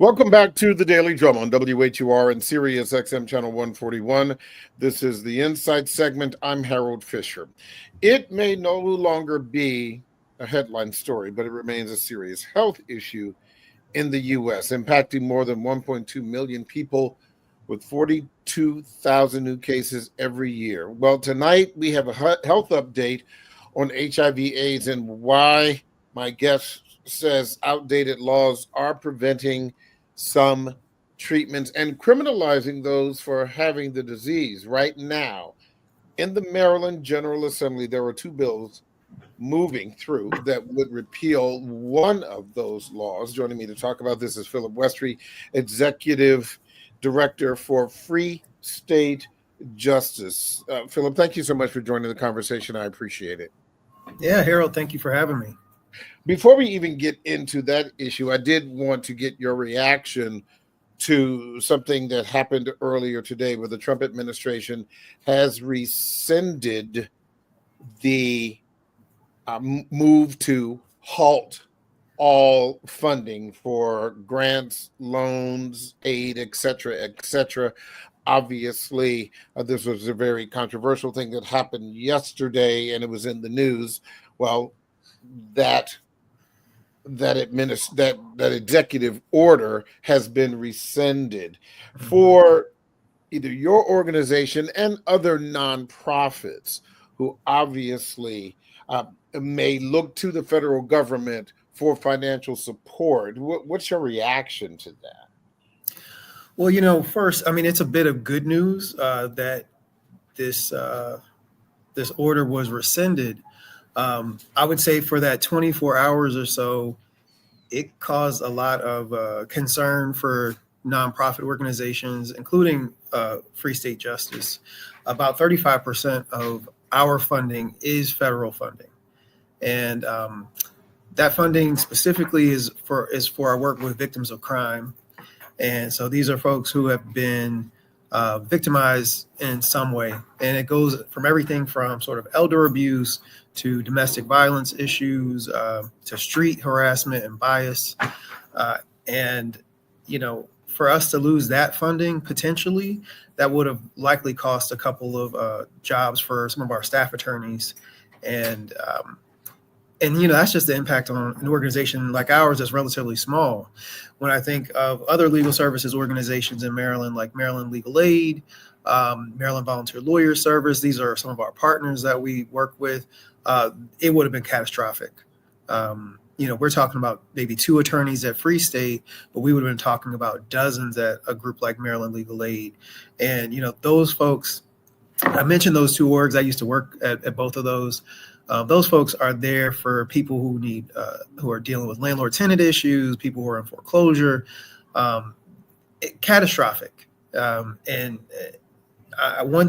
Welcome back to the Daily Drum on WHUR and Sirius XM Channel 141. This is the Insight segment. I'm Harold Fisher. It may no longer be a headline story, but it remains a serious health issue in the U.S., impacting more than 1.2 million people with 42,000 new cases every year. Well, tonight we have a health update on HIV/AIDS and why my guest says outdated laws are preventing some treatments and criminalizing those for having the disease. Right now, in the Maryland General Assembly, there are two bills moving through that would repeal one of those laws. Joining me to talk about this is Philip Westry, Executive Director for Free State Justice. Philip, thank you so much for joining the conversation. I appreciate it. Yeah, Harold, thank you for having me. Before we even get into that issue, I did want to get your reaction to something that happened earlier today where the Trump administration has rescinded the move to halt all funding for grants, loans, aid, et cetera. Obviously, this was a very controversial thing that happened yesterday, and it was in the news. Well, that executive order has been rescinded for either your organization and other nonprofits who obviously may look to the federal government for financial support. What's your reaction to that? Well, first, it's a bit of good news that this order was rescinded. I would say for that 24 hours or so, it caused a lot of concern for nonprofit organizations, including Free State Justice. About 35% of our funding is federal funding. And that funding specifically is for our work with victims of crime. And so these are folks who have been victimized in some way. And it goes from everything from sort of elder abuse to domestic violence issues, to street harassment and bias. For us to lose that funding, potentially, that would have likely cost a couple of jobs for some of our staff attorneys. And that's just the impact on an organization like ours that's relatively small. When I think of other legal services organizations in Maryland, like Maryland Legal Aid, Maryland Volunteer Lawyer Service, these are some of our partners that we work with, it would have been catastrophic. We're talking about maybe 2 attorneys at Free State, but we would have been talking about dozens at a group like Maryland Legal Aid. And, those folks, I mentioned those 2 orgs. I used to work at both of those. Those folks are there for people who are dealing with landlord-tenant issues, people who are in foreclosure, catastrophic. One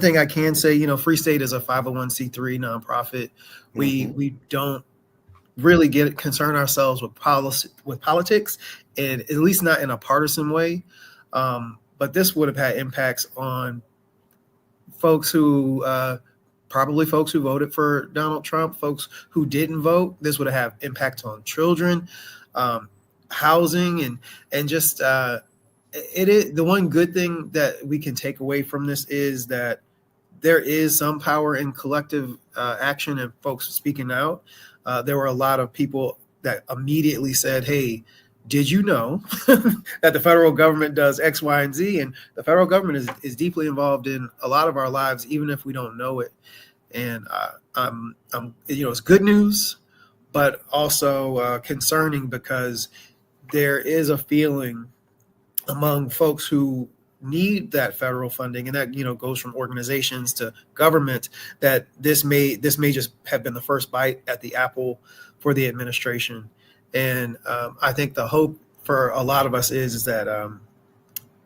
thing I can say, Free State is a 501c3 nonprofit. We don't really concern ourselves with politics, and at least not in a partisan way. But this would have had impacts on folks who probably folks who voted for Donald Trump, folks who didn't vote. This would have impact on children, housing, and just it is the one good thing that we can take away from this is that there is some power in collective action and folks speaking out. There were a lot of people that immediately said, hey, did you know that the federal government does X, Y, and Z? And the federal government is deeply involved in a lot of our lives, even if we don't know it. And it's good news, but also concerning because there is a feeling among folks who need that federal funding, and that goes from organizations to government, that this may just have been the first bite at the apple for the administration. And I think the hope for a lot of us is that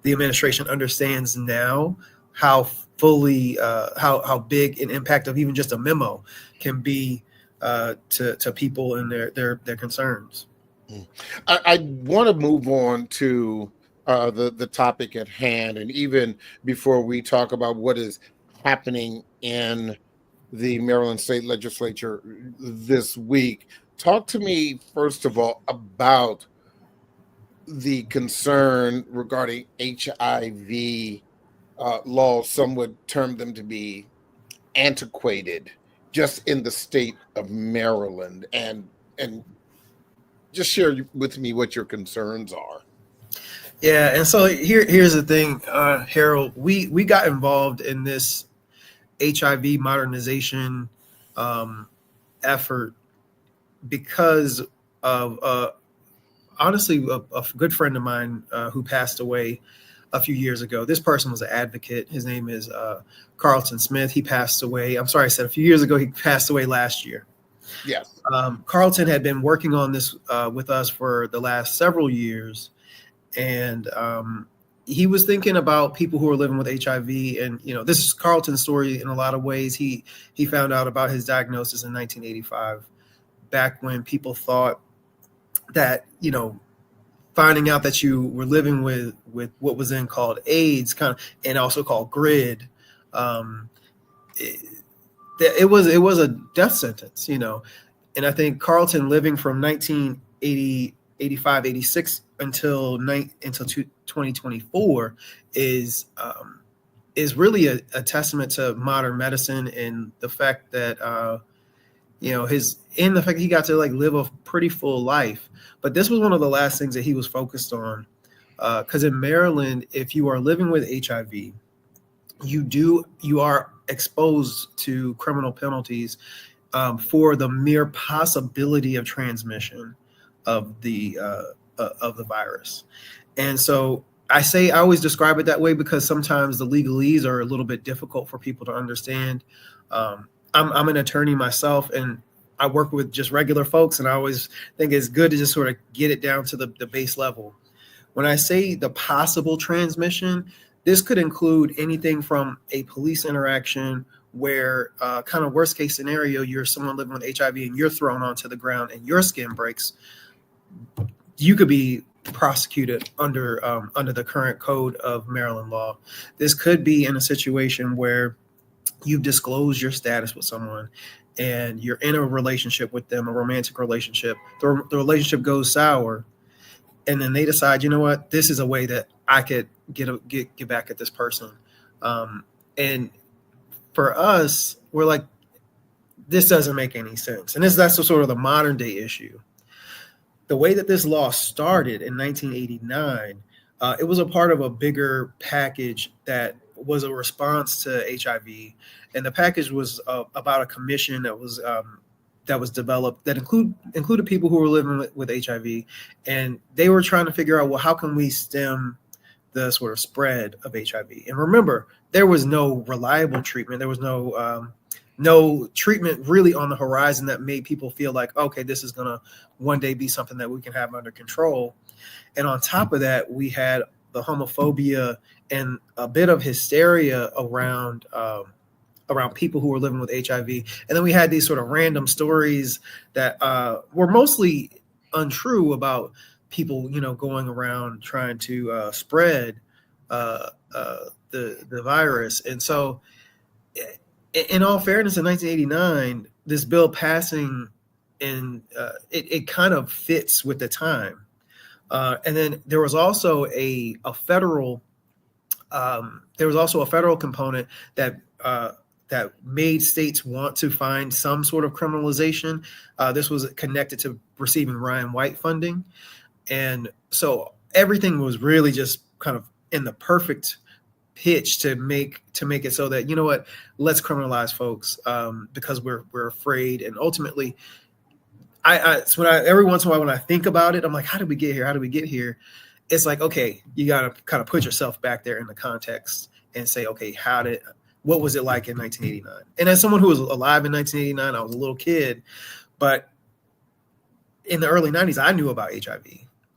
the administration understands now how fully how big an impact of even just a memo can be to people and their concerns. I want to move on to the topic at hand, and even before we talk about what is happening in the Maryland State Legislature this week, talk to me first of all about the concern regarding HIV laws, some would term them to be antiquated, just in the state of Maryland, and just share with me what your concerns are. Yeah, and so here's the thing, Harold. We got involved in this HIV modernization effort because of honestly a good friend of mine who passed away a few years ago. This person was an advocate. His name is Carlton Smith. He passed away. I'm sorry, I said a few years ago. He passed away last year. Yes. Carlton had been working on this with us for the last several years, and he was thinking about people who are living with HIV. And this is Carlton's story in a lot of ways. He found out about his diagnosis in 1985, back when people thought that finding out that you were living with what was then called AIDS, and also called GRID, it was a death sentence, And I think Carlton, living from 1980, 85, 86 until 2024 is really a testament to modern medicine, and the fact that the fact that he got to live a pretty full life. But this was one of the last things that he was focused on, because in Maryland, if you are living with HIV, you are exposed to criminal penalties for the mere possibility of transmission of the virus. And so I always describe it that way because sometimes the legalese are a little bit difficult for people to understand. I'm an attorney myself, and I work with just regular folks, and I always think it's good to just sort of get it down to the base level. When I say the possible transmission, this could include anything from a police interaction where kind of worst case scenario, you're someone living with HIV and you're thrown onto the ground and your skin breaks. You could be prosecuted under the current code of Maryland law. This could be in a situation where you've disclosed your status with someone and you're in a relationship with them, a romantic relationship. The relationship goes sour, and then they decide, you know what, this is a way that I could get back at this person. And for us, we're like, this doesn't make any sense. And that's sort of the modern day issue. The way that this law started in 1989, it was a part of a bigger package that was a response to HIV. And the package was about a commission that was developed that included people who were living with HIV. And they were trying to figure out, well, how can we stem the sort of spread of HIV? And remember, there was no reliable treatment. There was no treatment really on the horizon that made people feel like, okay, this is going to one day be something that we can have under control. And on top of that, we had the homophobia and a bit of hysteria around people who were living with HIV. And then we had these sort of random stories that were mostly untrue about people, going around trying to spread the virus. And so in all fairness, in 1989, this bill passing, and it kind of fits with the time. And then there was also a federal component that made states want to find some sort of criminalization. This was connected to receiving Ryan White funding, and so everything was really just kind of in the perfect pitch to make it so that, you know what, let's criminalize folks because we're afraid. And ultimately, every once in a while when I think about it, I'm like, how did we get here? How did we get here? It's like, okay, you got to kind of put yourself back there in the context and say, okay, what was it like in 1989? And as someone who was alive in 1989, I was a little kid, but in the early 90s, I knew about HIV.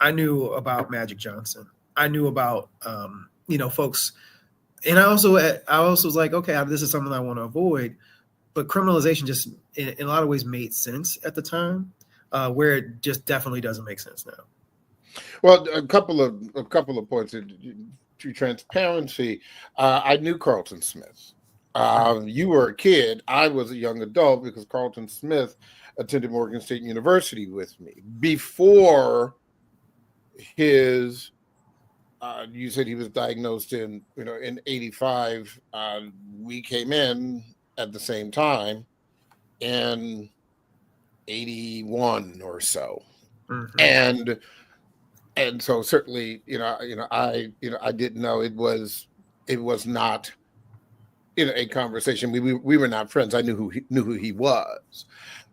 I knew about Magic Johnson. I knew about, folks. And I also was like, okay, this is something I want to avoid. But criminalization just in a lot of ways made sense at the time, where it just definitely doesn't make sense now. Well, a couple of points to transparency. I knew Carlton Smith. You were a kid. I was a young adult because Carlton Smith attended Morgan State University with me before his you said he was diagnosed in in 85. We came in at the same time in 81 or so. Mm-hmm. And so certainly I didn't know it was not a conversation. We were not friends. I knew who he was.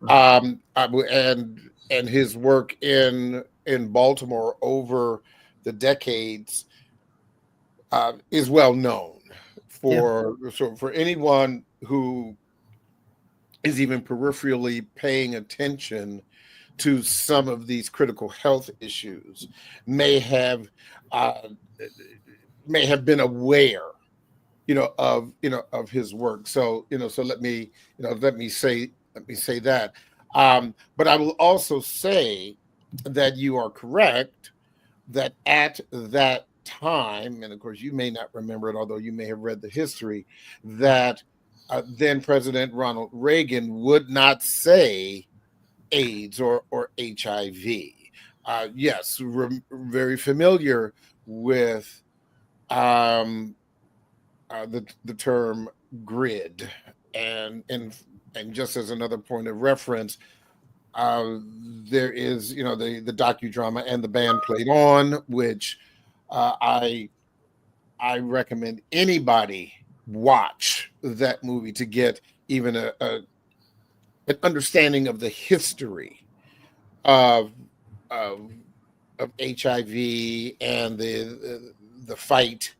And his work in Baltimore over the decades is well known for anyone who is even peripherally paying attention to some of these critical health issues may have been aware of his work. So let me say that. But I will also say that you are correct that at that time, and of course you may not remember it, although you may have read the history, that then President Ronald Reagan would not say AIDS or HIV. Yes, we're very familiar with the term GRID, and just as another point of reference, there is the docudrama And the Band Played On, which I recommend anybody watch that movie to get even an understanding of the history of HIV and the fight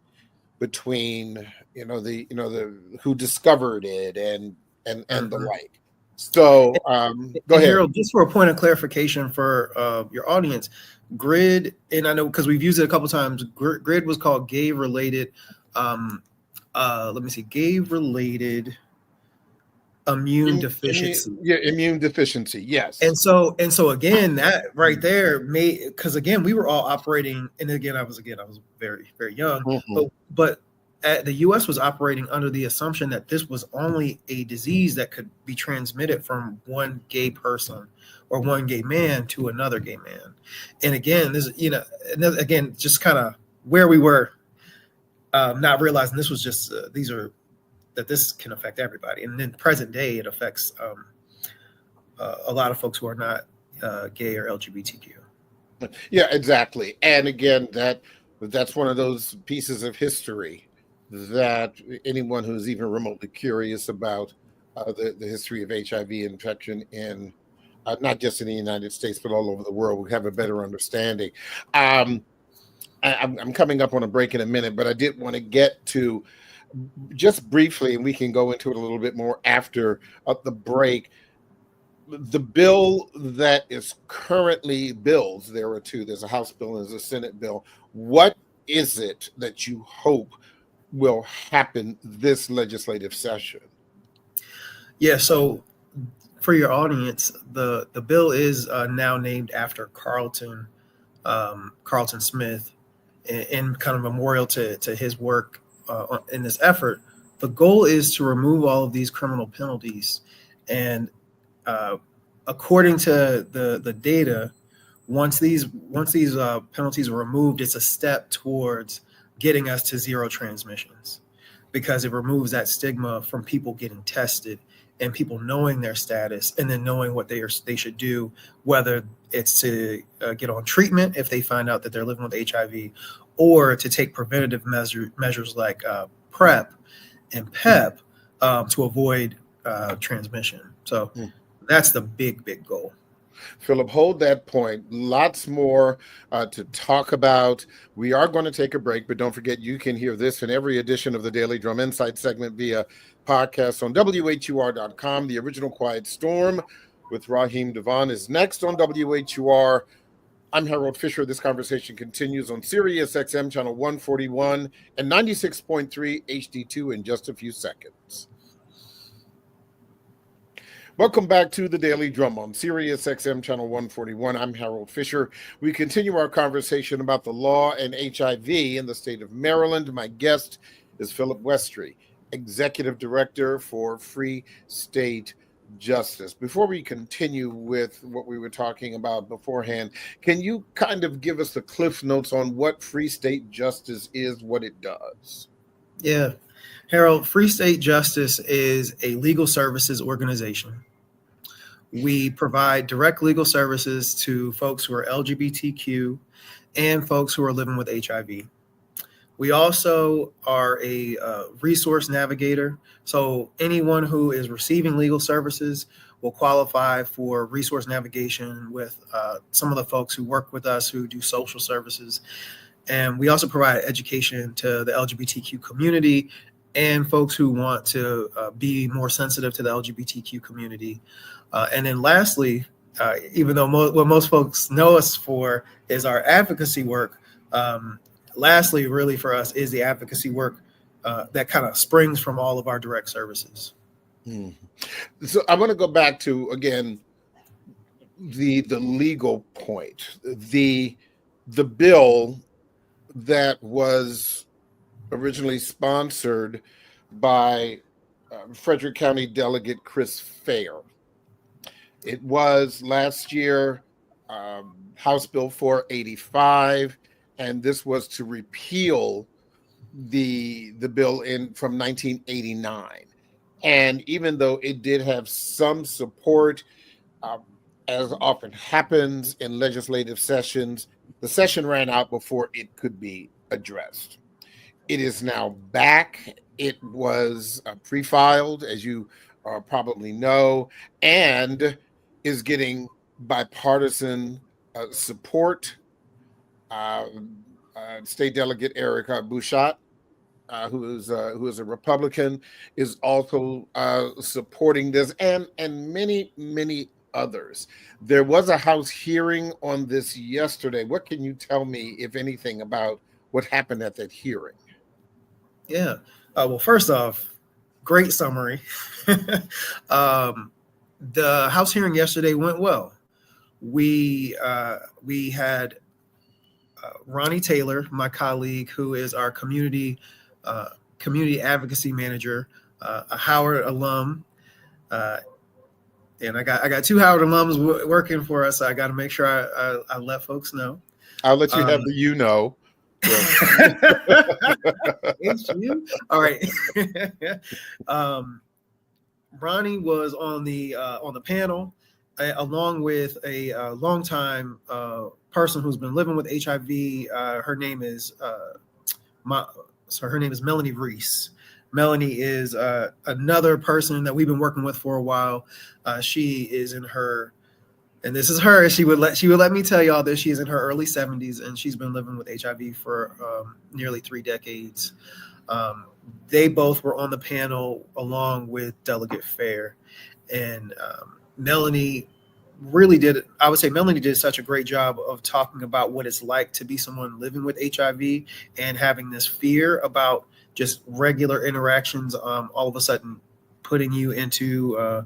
between the who discovered it and the like. So go ahead. Harold, just for a point of clarification for your audience, GRID, and I know because we've used it a couple times, GRID was called gay related gay-related immune deficiency. Immune deficiency, yes. And so again, that right there because again, we were all operating, and again, I was very, very young, but the U.S. was operating under the assumption that this was only a disease that could be transmitted from one gay person or one gay man to another gay man. And again, this just kind of where we were, not realizing this was just that this can affect everybody. And in present day, it affects a lot of folks who are not gay or LGBTQ. Yeah, exactly. And again, that's one of those pieces of history that anyone who's even remotely curious about the history of HIV infection in not just in the United States, but all over the world would have a better understanding. I'm coming up on a break in a minute, but I did want to get to just briefly, and we can go into it a little bit more after the break, the bill that is currently bills. There are two. There's a House bill and there's a Senate bill. What is it that you hope will happen this legislative session? Yeah, so for your audience, the bill is now named after Carlton Smith, in kind of memorial to his work in this effort. The goal is to remove all of these criminal penalties, and according to the data, once these penalties are removed, it's a step towards getting us to zero transmissions, because it removes that stigma from people getting tested and people knowing their status and then knowing what they should do, whether it's to get on treatment if they find out that they're living with HIV, or to take preventative measures like PrEP and PEP to avoid transmission. So that's the big goal. Philip, hold that point. Lots more to talk about. We are going to take a break, but don't forget you can hear this in every edition of the Daily Drum Insight segment via podcast on WHUR.com. The Original Quiet Storm with Raheem Devon is next on WHUR. I'm Harold Fisher. This conversation continues on Sirius XM channel 141 and 96.3 HD2 in just a few seconds. Welcome back to the Daily Drum on Sirius XM channel 141. I'm Harold Fisher. We continue our conversation about the law and HIV in the state of Maryland. My guest is Philip Westry, Executive Director for Free State justice. Before we continue with what we were talking about beforehand, can you kind of give us the Cliff Notes on what Free State Justice is, what it does? Yeah. Harold, Free State Justice is a legal services organization. We provide direct legal services to folks who are LGBTQ and folks who are living with HIV. We also are a resource navigator. So anyone who is receiving legal services will qualify for resource navigation with some of the folks who work with us who do social services. And we also provide education to the LGBTQ community and folks who want to be more sensitive to the LGBTQ community. And then lastly, even though what most folks know us for is our advocacy work, lastly, really for us is the advocacy work that kind of springs from all of our direct services. So I want to go back to, again, the legal point. The bill that was originally sponsored by Frederick County Delegate Chris Fair. It was last year House Bill 485, and this was to repeal the bill from 1989. And even though it did have some support, as often happens in legislative sessions, the session ran out before it could be addressed. It is now back. It was pre-filed, as you probably know, and is getting bipartisan support. State Delegate Erica Bouchat, who is a Republican, is also supporting this, and many others. There was a House hearing on this yesterday. What can you tell me, if anything, about what happened at that hearing? Yeah. Well, first off, great summary. The House hearing yesterday went well. We had Ronnie Taylor, my colleague, who is our community advocacy manager, a Howard alum, and I got two Howard alums working for us. So I got to make sure I let folks know. I'll let you have the It's you. All right. Ronnie was on the panel along with a longtime person who's been living with HIV. Her name is Melanie Reese. Melanie is another person that we've been working with for a while. She is in her, and this is her. She would let me tell y'all that she's in her early 70s, and she's been living with HIV for nearly 3 decades. They both were on the panel along with Delegate Fair, and Melanie really did. I would say Melanie did such a great job of talking about what it's like to be someone living with HIV and having this fear about just regular interactions, all of a sudden putting you into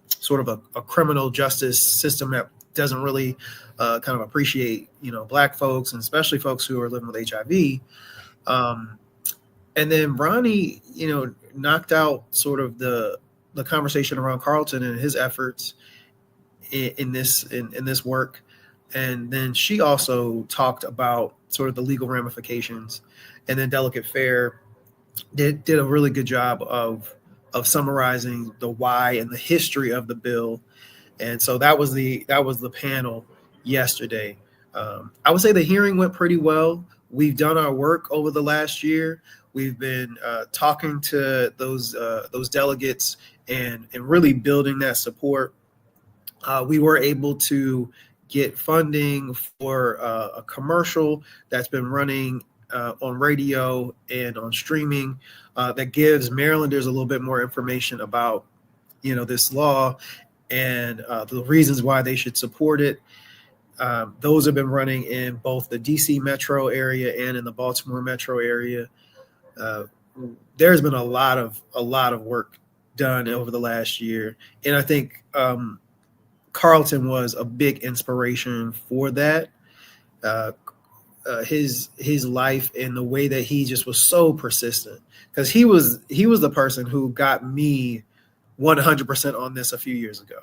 sort of a criminal justice system that doesn't really kind of appreciate, Black folks and especially folks who are living with HIV. And then Ronnie, knocked out sort of the conversation around Carlton and his efforts in this work. And then she also talked about sort of the legal ramifications. And then Delegate Fair did a really good job of summarizing the why and the history of the bill. And so that was the panel yesterday. I would say the hearing went pretty well. We've done our work over the last year. We've been talking to those delegates and really building that support. We were able to get funding for a commercial that's been running on radio and on streaming that gives Marylanders a little bit more information about, this law and the reasons why they should support it. Those have been running in both the DC metro area and in the Baltimore metro area. There's been a lot of work done over the last year, and I think Carlton was a big inspiration for that. His life and the way that he just was so persistent, because he was the person who got me 100% on this a few years ago.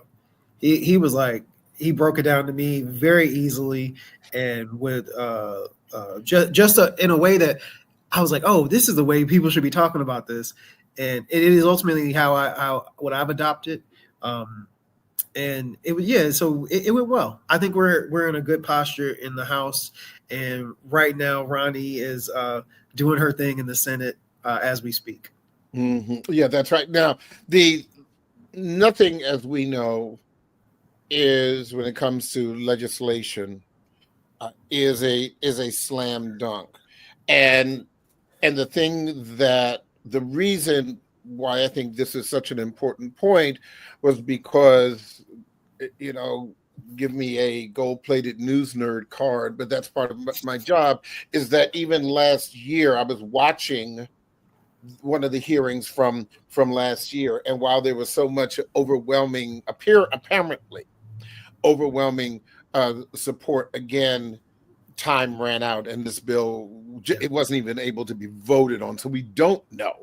He was like, he broke it down to me very easily and with just in a way that I was like, oh, this is the way people should be talking about this, and it is ultimately how what I've adopted. And it was, yeah, so it went well. I think we're in a good posture in the House, and right now Ronnie is doing her thing in the Senate as we speak. Mm-hmm. Yeah, that's right. Now, nothing, as we know, is when it comes to legislation is a slam dunk, and the reason why I think this is such an important point was because, give me a gold-plated news nerd card, but that's part of my job, is that even last year I was watching one of the hearings from last year, and while there was so much apparently overwhelming support, again, time ran out and this bill, it wasn't even able to be voted on, so we don't know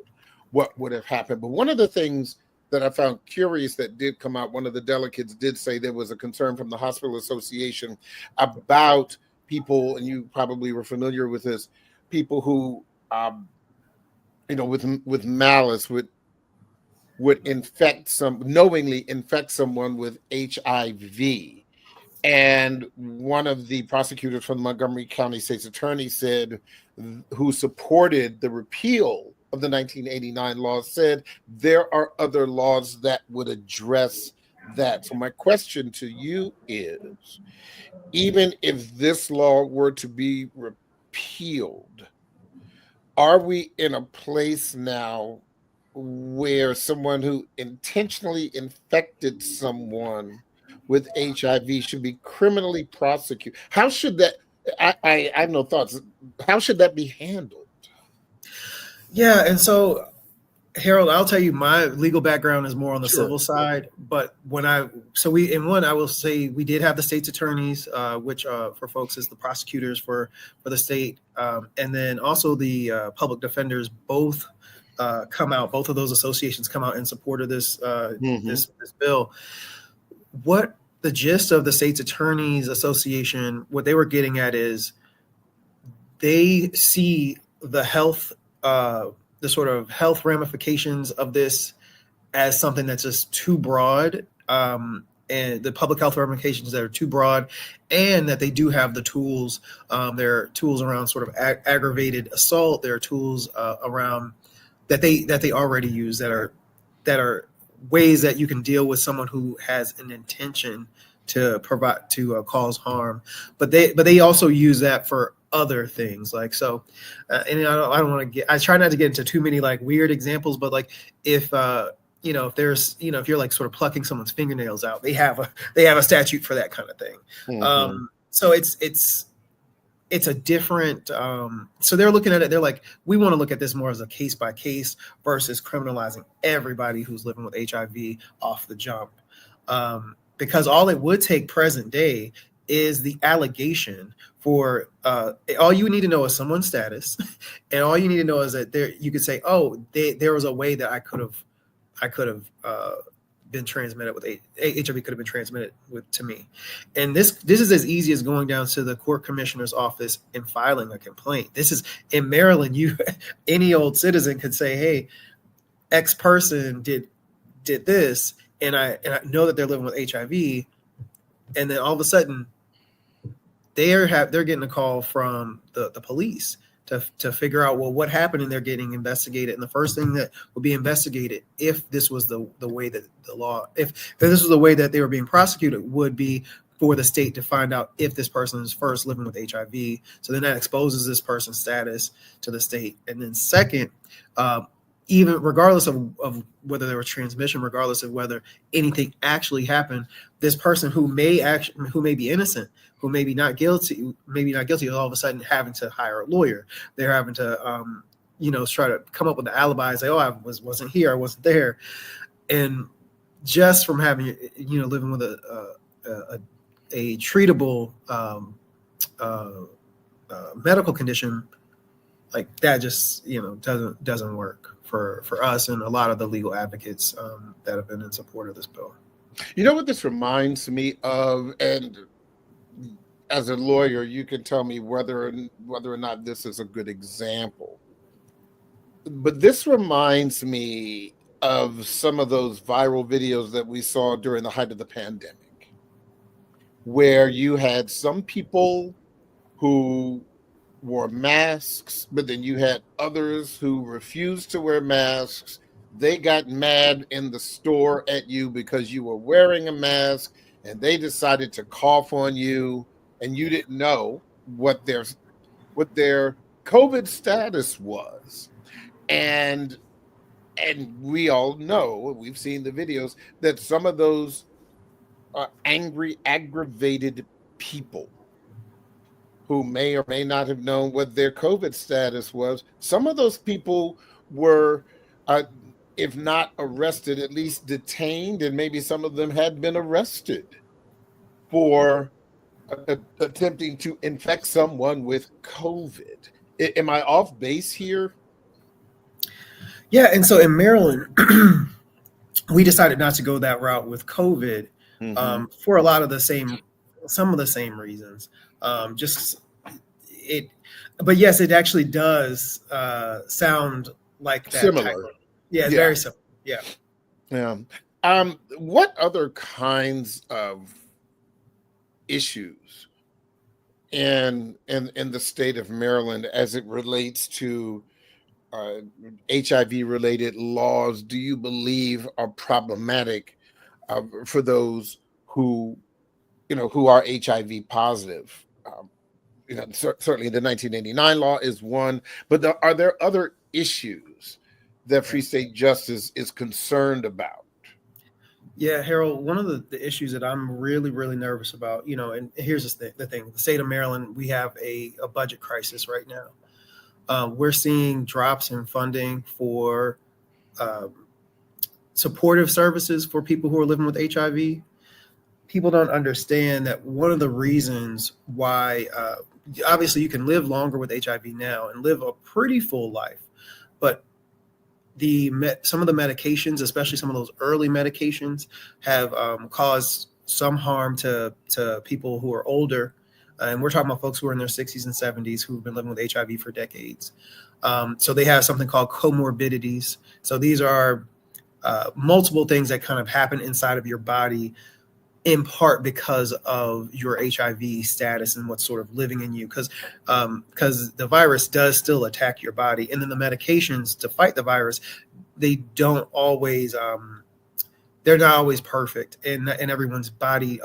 what would have happened. But one of the things that I found curious that did come out, one of the delegates did say there was a concern from the Hospital Association about people, and you probably were familiar with this, people who with malice would knowingly infect someone with HIV. And one of the prosecutors from the Montgomery County State's Attorney said, who supported the repeal of the 1989 laws, said there are other laws that would address that. So my question to you is, even if this law were to be repealed, are we in a place now where someone who intentionally infected someone with HIV should be criminally prosecuted? How should that, I have no thoughts, how should that be handled? Yeah, and so, Harold, I'll tell you, my legal background is more on the civil side, but I will say we did have the state's attorneys, which for folks is the prosecutors for the state, and then also the public defenders, both both of those associations come out in support of this this bill. What the gist of the State's Attorneys Association, what they were getting at is they see the sort of health ramifications of this as something that's just too broad, and the public health ramifications that are too broad, and that they do have the tools. There are tools around sort of aggravated assault. There are tools around that they already use that are ways that you can deal with someone who has an intention to cause harm, but they also use that for other things, like so. And I don't want to I try not to get into too many like weird examples, but like if there's if you're like sort of plucking someone's fingernails out, they have a statute for that kind of thing. So it's a different, so they're looking at it, they're like, we want to look at this more as a case by case versus criminalizing everybody who's living with HIV off the jump. Because all it would take present day is the allegation for, all you need to know is someone's status. And all you need to know is that you could say, oh, there was a way that I could have been transmitted with HIV, could have been transmitted to me. And this is as easy as going down to the court commissioner's office and filing a complaint. This is in Maryland, any old citizen could say, hey, X person did this, and I know that they're living with HIV, and then all of a sudden they're getting a call from the police to figure out, well, what happened, and they're getting investigated. And the first thing that would be investigated, if this was the way that the law, if this was the way that they were being prosecuted, would be for the state to find out if this person is first living with HIV. So then that exposes this person's status to the state. And then second, even regardless of whether there was transmission, regardless of whether anything actually happened, this person who may be innocent, who may be not guilty, all of a sudden having to hire a lawyer. They're having to, try to come up with an alibi and say, oh, I wasn't here, I wasn't there. And just from having, living with a treatable medical condition, Like that just, doesn't work for us and a lot of the legal advocates that have been in support of this bill. You know what this reminds me of, and as a lawyer, you can tell me whether or not this is a good example. But this reminds me of some of those viral videos that we saw during the height of the pandemic, where you had some people who wore masks, but then you had others who refused to wear masks. They got mad in the store at you because you were wearing a mask, and they decided to cough on you, and you didn't know what their COVID status was. And we all know, we've seen the videos, that some of those angry, aggravated people who may or may not have known what their COVID status was, some of those people were, if not arrested, at least detained, and maybe some of them had been arrested for attempting to infect someone with COVID. Am I off base here? Yeah, and so in Maryland, we decided not to go that route with COVID for a lot of some of the same reasons. But yes, it actually does sound like that. Similar. Very similar. Yeah. Yeah. What other kinds of issues in the state of Maryland as it relates to HIV-related laws do you believe are problematic for those who are HIV positive? Certainly the 1989 law is one, but are there other issues that Free State Justice is concerned about? Yeah, Harold, one of the issues that I'm really, really nervous about, and here's the thing, the state of Maryland, we have a budget crisis right now. We're seeing drops in funding for supportive services for people who are living with HIV. People don't understand that one of the reasons why, obviously you can live longer with HIV now and live a pretty full life, but some of the medications, especially some of those early medications, have caused some harm to people who are older. And we're talking about folks who are in their 60s and 70s who've been living with HIV for decades. So they have something called comorbidities. So these are multiple things that kind of happen inside of your body, in part because of your HIV status and what's sort of living in you, because the virus does still attack your body. And then the medications to fight the virus, they don't always, they're not always perfect. And everyone's body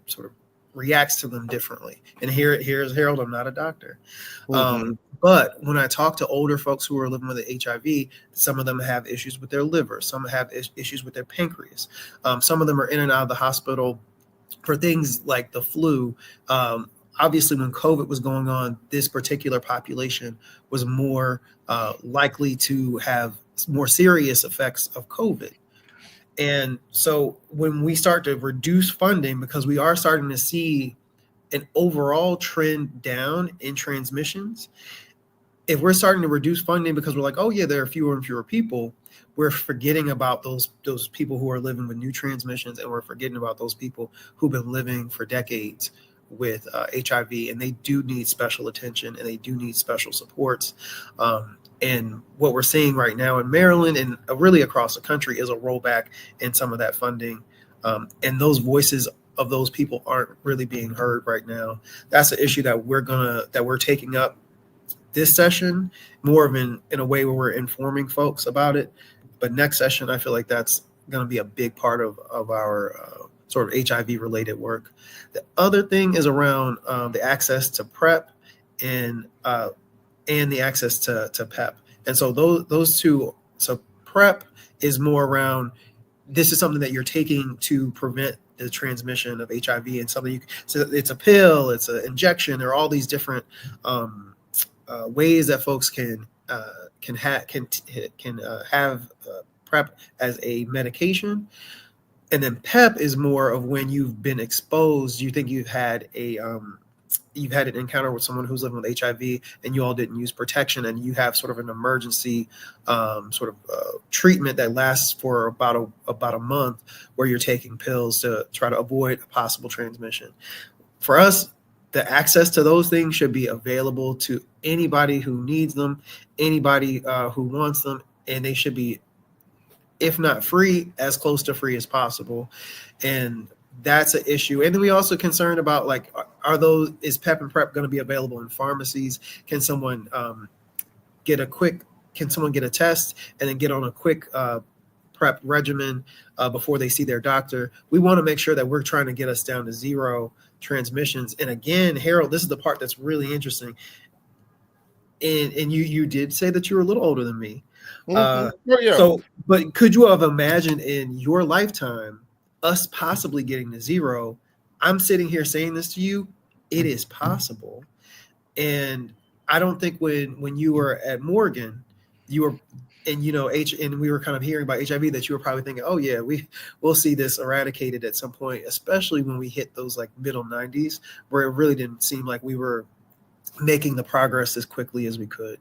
sort of reacts to them differently. And here's Harold, I'm not a doctor. But when I talk to older folks who are living with HIV, some of them have issues with their liver. Some have issues with their pancreas. Some of them are in and out of the hospital for things like the flu. Obviously, when COVID was going on, this particular population was more likely to have more serious effects of COVID. And so when we start to reduce funding, because we are starting to see an overall trend down in transmissions, if we're starting to reduce funding because we're like, oh yeah, there are fewer and fewer people, we're forgetting about those people who are living with new transmissions, and we're forgetting about those people who've been living for decades with HIV, and they do need special attention and they do need special supports. And what we're seeing right now in Maryland and really across the country is a rollback in some of that funding. And those voices of those people aren't really being heard right now. That's an issue that we're taking up this session, more of in a way where we're informing folks about it. But next session, I feel like that's going to be a big part of our sort of HIV related work. The other thing is around the access to PrEP and the access to PEP. And so those two, so PrEP is more around, this is something that you're taking to prevent the transmission of HIV, and something so it's a pill, it's an injection. There are all these different ways that folks can have PrEP as a medication. And then PEP is more of when you've been exposed, you think you've had a you've had an encounter with someone who's living with HIV and you all didn't use protection, and you have sort of an emergency treatment that lasts for about a month, where you're taking pills to try to avoid a possible transmission. For us, the access to those things should be available to anybody who needs them, anybody who wants them, and they should be, if not free, as close to free as possible. And that's an issue. And then we also concerned about, like, is PEP and PrEP going to be available in pharmacies? Can someone get a test and then get on a quick PrEP regimen before they see their doctor? We want to make sure that we're trying to get us down to zero transmissions. And again, Harold, this is the part that's really interesting. And you did say that you were a little older than me. Yeah. So, but could you have imagined in your lifetime us possibly getting to zero? I'm sitting here saying this to you. It is possible. And I don't think when you were at Morgan, you were, and and we were kind of hearing about HIV, that you were probably thinking, oh yeah, we'll see this eradicated at some point, especially when we hit those like middle 90s, where it really didn't seem like we were making the progress as quickly as we could.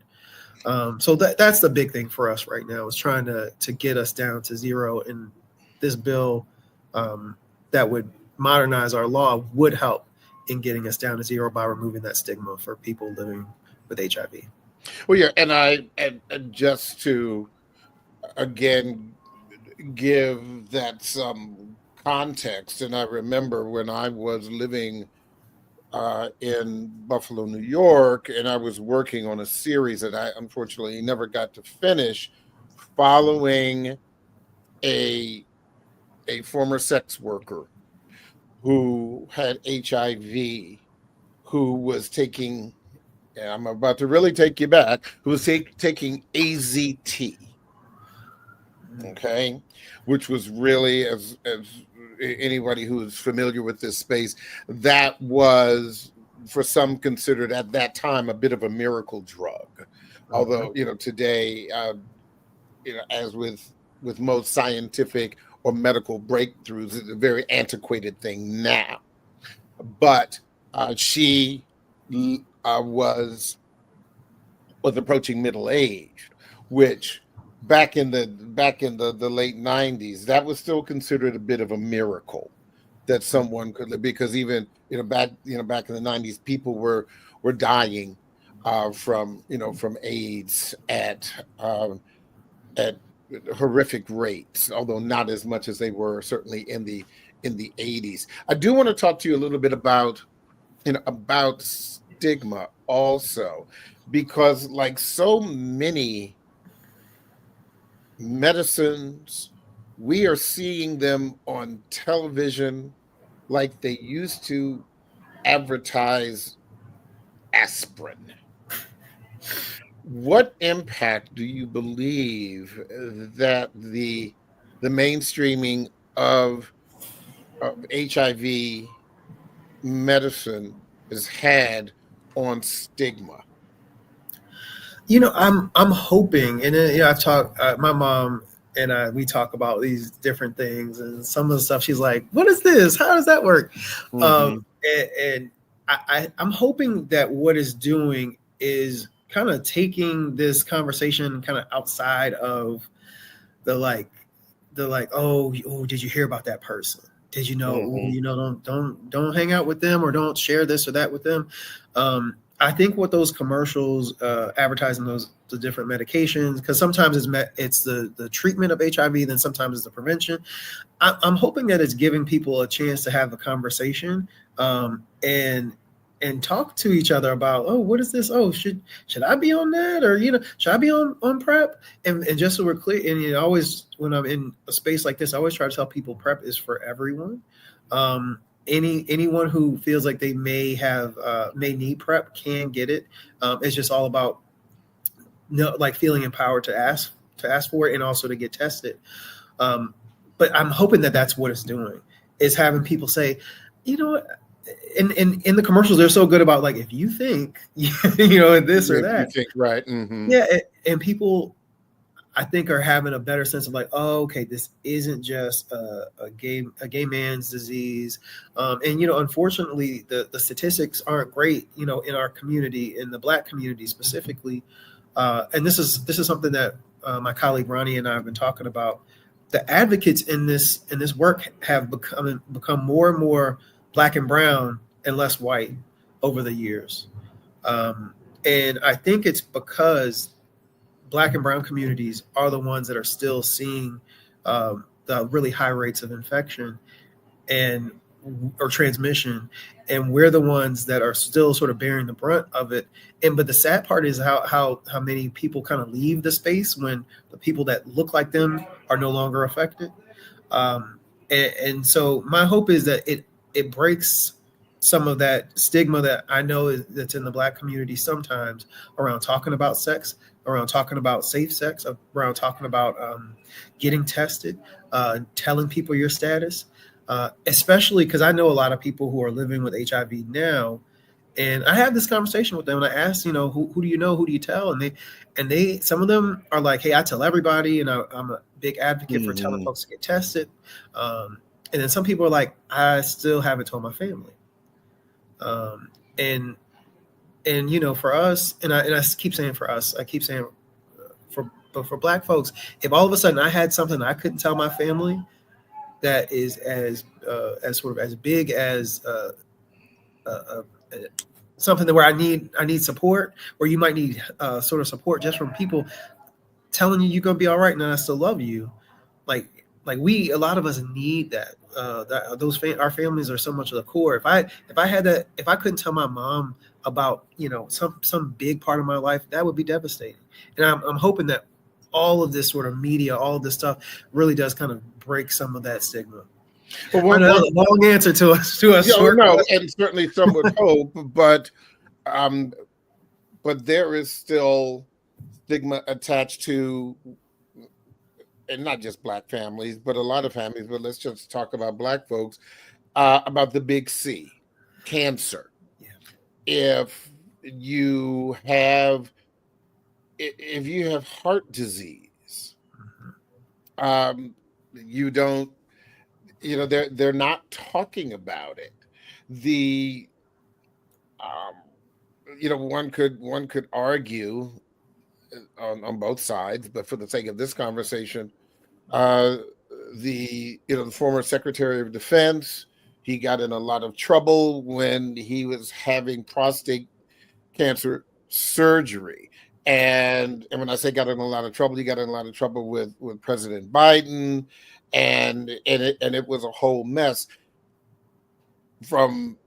So that's the big thing for us right now, is trying to get us down to zero. And this bill that would modernize our law would help in getting us down to zero by removing that stigma for people living with HIV. Well, yeah, and just to again give that some context, and I remember when I was living in Buffalo, New York, and I was working on a series that I unfortunately never got to finish, following a former sex worker who had HIV, who was taking, and I'm about to really take you back, who was taking AZT, okay, which was really, as anybody who is familiar with this space, that was for some considered at that time a bit of a miracle drug. Although, today, as with most scientific or medical breakthroughs, it's a very antiquated thing now. But she was approaching middle age, which back in the late 90s, that was still considered a bit of a miracle that someone could live, because even back in the 90s, people were dying from AIDS at horrific rates, although not as much as they were certainly in the 80s. I do want to talk to you a little bit about stigma also, because like so many medicines, we are seeing them on television like they used to advertise aspirin. What impact do you believe that the mainstreaming of HIV medicine has had on stigma? I'm hoping, and then, I've talked, my mom and we talk about these different things, and some of the stuff she's like, what is this? How does that work? Mm-hmm. And I'm hoping that what it's doing is kind of taking this conversation kind of outside of the oh, did you hear about that person? Did you know? Mm-hmm. Don't hang out with them, or don't share this or that with them. I think what those commercials advertising the different medications, because sometimes it's the treatment of HIV, then sometimes it's the prevention. I'm hoping that it's giving people a chance to have a conversation and talk to each other about, oh, what is this? Oh, should I be on that? Or, should I be on PrEP? And just so we're clear, and always when I'm in a space like this, I always try to tell people PrEP is for everyone. Anyone who feels like they may need PrEP can get it. It's just all about feeling empowered to ask for it, and also to get tested. But I'm hoping that that's what it's doing, is having people say, in the commercials, they're so good about, like, if you think, this or that, you think, right. Mm-hmm. Yeah. And people, I think are having a better sense of like, oh, okay, this isn't just a gay man's disease, and unfortunately, the statistics aren't great, in our community, in the Black community specifically, and this is something that my colleague Ronnie and I have been talking about. The advocates in this work have become more and more Black and brown and less white over the years, and I think it's because Black and brown communities are the ones that are still seeing the really high rates of infection or transmission, and we're the ones that are still sort of bearing the brunt of it. But the sad part is how many people kind of leave the space when the people that look like them are no longer affected. And so my hope is that it breaks some of that stigma that I know that's in the Black community sometimes around talking about sex, around talking about safe sex, around talking about getting tested, telling people your status, especially because I know a lot of people who are living with HIV now. And I had this conversation with them and I asked, who do you know? Who do you tell? And they some of them are like, hey, I tell everybody. And I'm a big advocate for telling folks to get tested. And then some people are like, I still haven't told my family. And for us, and I keep saying for us, I keep saying but for Black folks, if all of a sudden I had something I couldn't tell my family that is as sort of as big as something that where I need support, or you might need sort of support just from people telling you you're gonna be all right and I still love you, like a lot of us need that. Our families are so much of the core. If I had that, if I couldn't tell my mom about some big part of my life, that would be devastating. And I'm hoping that all of this sort of media, all of this stuff, really does kind of break some of that stigma. Well, one long answer to a short question. And certainly some would hope, but there is still stigma attached to. And not just Black families, but a lot of families, but let's just talk about Black folks, about the big C, cancer. Yeah. If you have heart disease, you don't, they're not talking about it. One could argue on both sides, but for the sake of this conversation, the former Secretary of Defense, he got in a lot of trouble when he was having prostate cancer surgery, and when I say got in a lot of trouble, he got in a lot of trouble with President Biden, and it was a whole mess. From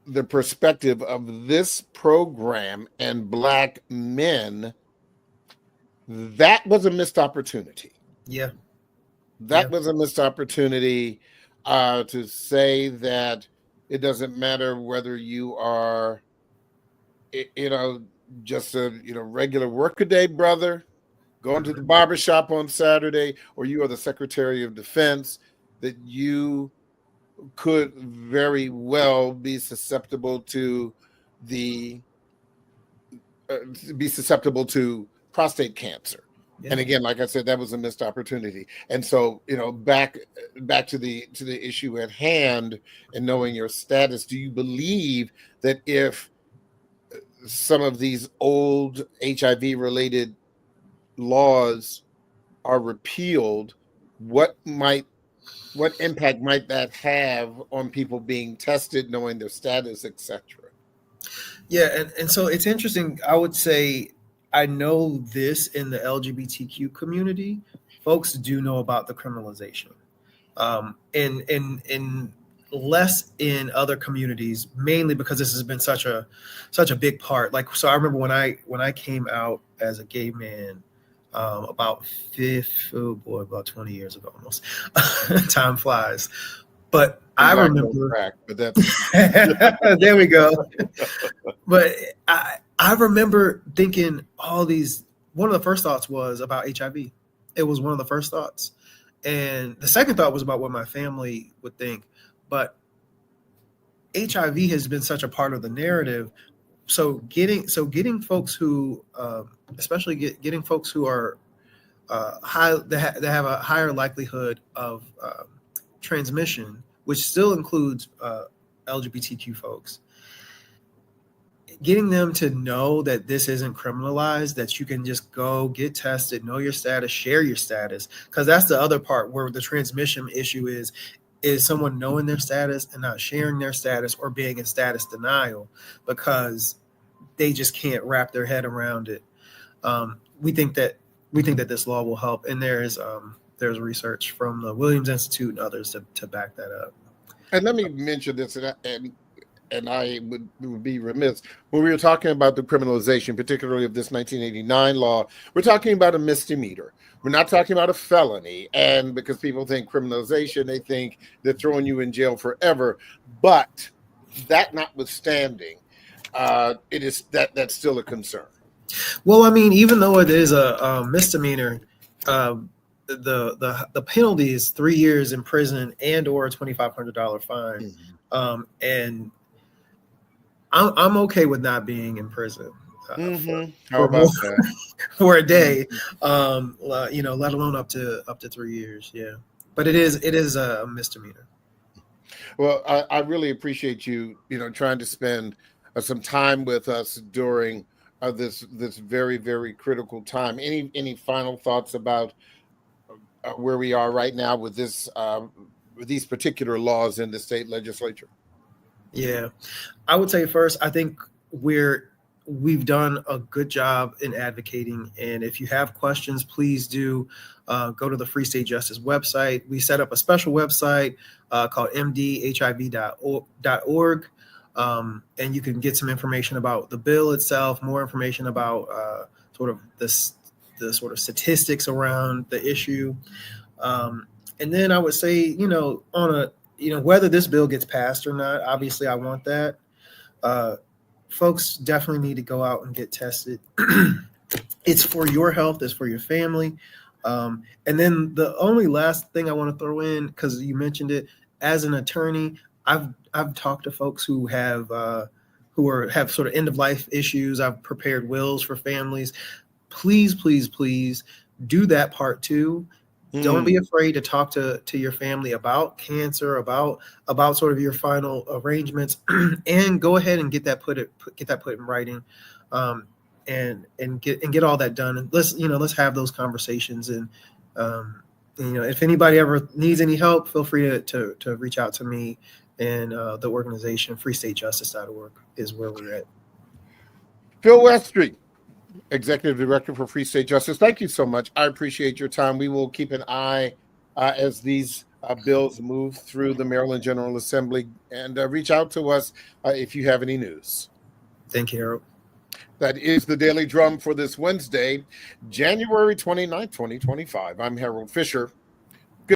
the perspective of this program and Black men, that was a missed opportunity. Yeah. That was a missed opportunity to say that it doesn't matter whether you are, just a, regular workaday brother going to the barbershop on Saturday, or you are the Secretary of Defense, that you could very well be susceptible to prostate cancer. Yeah. And again, like I said, that was a missed opportunity. And so, back to the issue at hand and knowing your status, do you believe that if some of these old HIV related laws are repealed, what impact might that have on people being tested, knowing their status, etc.? Yeah, and so it's interesting. I would say I know this in the LGBTQ community, folks do know about the criminalization, and less in other communities, mainly because this has been such a big part. Like, so I remember when I came out as a gay man, about 20 years ago almost. Time flies. But I remember, but that's there we go. But I remember thinking one of the first thoughts was about HIV. It was one of the first thoughts. And the second thought was about what my family would think. But HIV has been such a part of the narrative. So getting folks who, especially getting folks who are they have a higher likelihood of transmission, which still includes LGBTQ folks. Getting them to know that this isn't criminalized, that you can just go get tested, know your status, share your status, because that's the other part where the transmission issue is someone knowing their status and not sharing their status, or being in status denial because they just can't wrap their head around it. We think that this law will help, and there's research from the Williams Institute and others to back that up. And let me mention this, and I would be remiss when we were talking about the criminalization, particularly of this 1989 law. We're talking about a misdemeanor. We're not talking about a felony. And because people think criminalization, they think they're throwing you in jail forever. But that notwithstanding, it is that's still a concern. Well, I mean, even though it is a misdemeanor, the penalty is 3 years in prison and or a $2,500 fine. Mm-hmm. And I'm okay with not being in prison for a day, let alone up to 3 years. Yeah, but it is a misdemeanor. Well, I really appreciate you trying to spend some time with us during this very, very critical time. Any final thoughts about where we are right now with this with these particular laws in the state legislature? Yeah, I would say first, I think we've done a good job in advocating. And if you have questions, please do go to the Free State Justice website. We set up a special website called mdhiv.org. And you can get some information about the bill itself, more information about sort of the sort of statistics around the issue. And then I would say, whether this bill gets passed or not, obviously I want that. Folks definitely need to go out and get tested. It's for your health, it's for your family. And then the only last thing I want to throw in, because you mentioned it, as an attorney, I've talked to folks who have sort of end of life issues. I've prepared wills for families. Please, please, please do that part too. Don't be afraid to talk to your family about cancer, about sort of your final arrangements, and go ahead and get that put in writing, and get all that done. And let's have those conversations. And if anybody ever needs any help, feel free to reach out to me. And the organization freestatejustice.org is where we're at. Phil Westry, Executive Director for Free State Justice, thank you so much. I appreciate your time. We will keep an eye as these bills move through the Maryland General Assembly, and reach out to us if you have any news. Thank you, Harold. That is the Daily Drum for this Wednesday, January 29th, 2025. I'm Harold Fisher.